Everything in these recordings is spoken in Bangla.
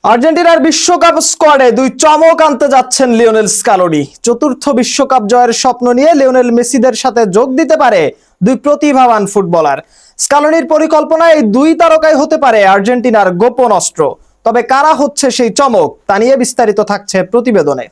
আর্জেন্টিনার বিশ্বকাপ স্কোয়াডে দুই চমক আনতে যাচ্ছেন লিওনেল স্কালোনি। চতুর্থ বিশ্বকাপ জয়ের স্বপ্ন নিয়ে লিওনেল মেসিদের সাথে যোগ দিতে পারে দুই প্রতিভাবান ফুটবলার। স্কালোনির পরিকল্পনায় এই দুই তারকাই হতে পারে আর্জেন্টিনার গোপন অস্ত্র। তবে কারা হচ্ছে সেই চমক, তা নিয়ে বিস্তারিত থাকছে প্রতিবেদনে।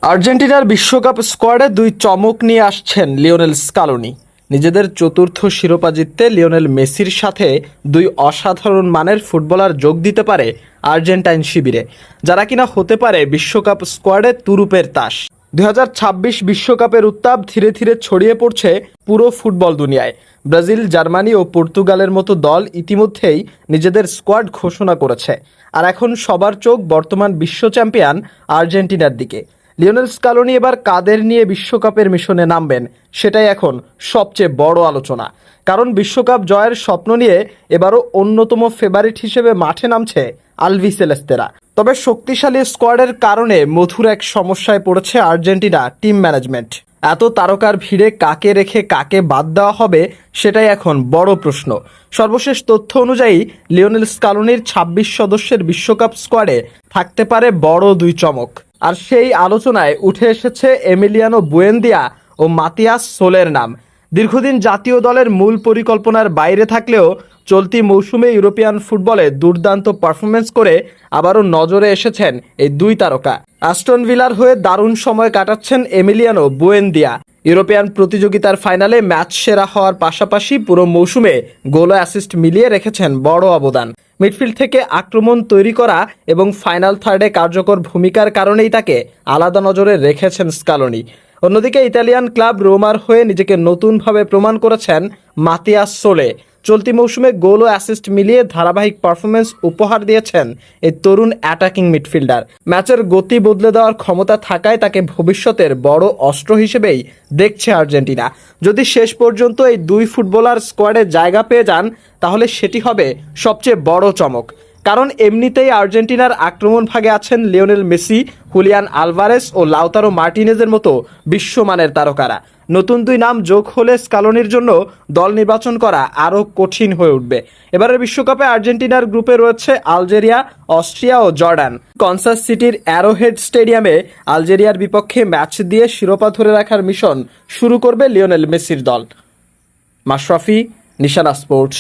আর্জেন্টিনার বিশ্বকাপ স্কোয়াডে দুই চমক নিয়ে আসছেন লিওনেল স্কালোনি। নিজেদের চতুর্থ শিরোপা জিততে লিওনেল মেসির সাথে দুই অসাধারণ মানের ফুটবলার যোগ দিতে পারে আর্জেন্টাইন শিবিরে, যারা কিনা হতে পারে বিশ্বকাপ স্কোয়াডে তুরুপের তাস। 2026 বিশ্বকাপের উত্তাপ ধীরে ধীরে ছড়িয়ে পড়ছে পুরো ফুটবল দুনিয়ায়। ব্রাজিল, জার্মানি ও পর্তুগালের মতো দল ইতিমধ্যেই নিজেদের স্কোয়াড ঘোষণা করেছে, আর এখন সবার চোখ বর্তমান বিশ্ব চ্যাম্পিয়ন আর্জেন্টিনার দিকে। লিওনেল স্কালোনি এবার কাদের নিয়ে বিশ্বকাপের মিশনে নামবেন, সেটাই এখন সবচেয়ে বড় আলোচনা। কারণ বিশ্বকাপ জয়ের স্বপ্ন নিয়ে এবারও অন্যতম ফেভারিট হিসেবে মাঠে নামছে আলবিসেলেস্তেরা। তবে শক্তিশালী স্কোয়াডের কারণে মধুর এক সমস্যায় পড়েছে আর্জেন্টিনা টিম ম্যানেজমেন্ট। এত তারকার ভিড়ে কাকে রেখে কাকে বাদ দেওয়া হবে, সেটাই এখন বড় প্রশ্ন। সর্বশেষ তথ্য অনুযায়ী লিওনেল স্কালোনির 26 সদস্যের বিশ্বকাপ স্কোয়াডে থাকতে পারে বড় দুই চমক। আর সেই আলোচনায় উঠে এসেছে এমিলিয়ানো বুয়েন্দিয়া ও মাতিয়াস সোলের নাম। দীর্ঘদিন জাতীয় দলের মূল পরিকল্পনার বাইরে থাকলেও চলতি মৌসুমে ইউরোপিয়ান ফুটবলে দুর্দান্ত পারফরমেন্স করে আবারও নজরে এসেছেন এই দুই তারকা। অ্যাস্টন ভিলার হয়ে দারুণ সময় কাটাচ্ছেন এমিলিয়ানো বুয়েন্দিয়া। ইউরোপিয়ান প্রতিযোগিতার ফাইনালে ম্যাচ সেরা হওয়ার পাশাপাশি পুরো মৌসুমে গোল ও অ্যাসিস্ট মিলিয়ে রেখেছেন বড় অবদান। মিডফিল্ড থেকে আক্রমণ তৈরি করা এবং ফাইনাল থার্ডে কার্যকর ভূমিকার কারণেই তাকে আলাদা নজরে রেখেছেন স্কালোনি। অন্যদিকে ইতালিয়ান ক্লাব রোমার হয়ে নিজেকে নতুনভাবে প্রমাণ করেছেন মাতিয়াস সোলে। চলতি মৌসুমে গোল ও অ্যাসিস্ট মিলিয়ে ধারাবাহিক পারফরমেন্স উপহার দিয়েছেন এই তরুণ অ্যাটাকিং মিডফিল্ডার। ম্যাচের গতি বদলে দেওয়ার ক্ষমতা থাকায় তাকে ভবিষ্যতের বড় অস্ত্র হিসেবেই দেখছে আর্জেন্টিনা। যদি শেষ পর্যন্ত এই দুই ফুটবলার স্কোয়াডে জায়গা পেয়ে যান, তাহলে সেটি হবে সবচেয়ে বড় চমক। কারণ এমনিতেই আর্জেন্টিনার আক্রমণ ভাগে আছেন লিওনেল মেসি, হুলিয়ান আলভারেস ও লাউতারো মার্টিনেজের মতো বিশ্বমানের তারকারা। নতুন দুই নাম যোগ হলে স্কালোনির জন্য দল নির্বাচন করা আরও কঠিন হয়ে উঠবে। এবারের বিশ্বকাপে আর্জেন্টিনার গ্রুপে রয়েছে আলজেরিয়া, অস্ট্রিয়া ও জর্ডান। কনসাস সিটির অ্যারোহেড স্টেডিয়ামে আলজেরিয়ার বিপক্ষে ম্যাচ দিয়ে শিরোপা ধরে রাখার মিশন শুরু করবে লিওনেল মেসির দল। মাশরাফি, নিশানা স্পোর্টস।